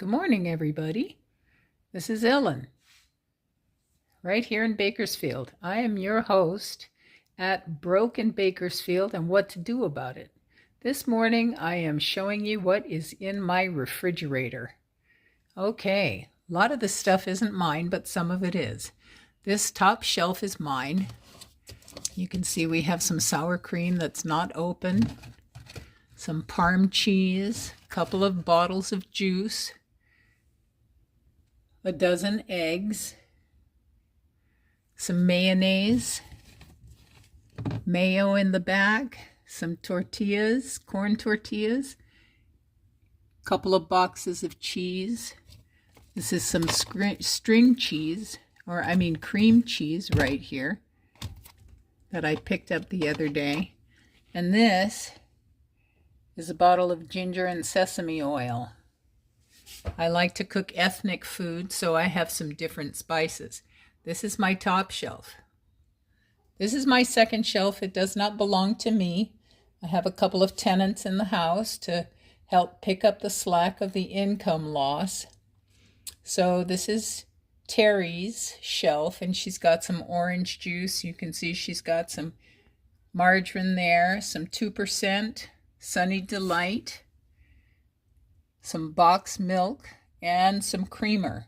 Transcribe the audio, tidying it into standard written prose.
Good morning, everybody. This is Ellen, right here in Bakersfield. I am your host at BrokeInBakersfield and what to do about it. This morning, I am showing you what is in my refrigerator. Okay, a lot of this stuff isn't mine, but some of it is. This top shelf is mine. You can see we have some sour cream that's not open, some Parm cheese, a couple of bottles of juice, a dozen eggs, some mayonnaise, mayo in the back, some tortillas, corn tortillas, a couple of boxes of cheese. This is some string cheese, cream cheese right here that I picked up the other day. And this is a bottle of ginger and sesame oil. I like to cook ethnic food, so I have some different spices. This is my top shelf. This is my second shelf. It does not belong to me. I have a couple of tenants in the house to help pick up the slack of the income loss. So this is Terry's shelf, and she's got some orange juice. You can see she's got some margarine there, some 2% Sunny Delight, some box milk, and some creamer.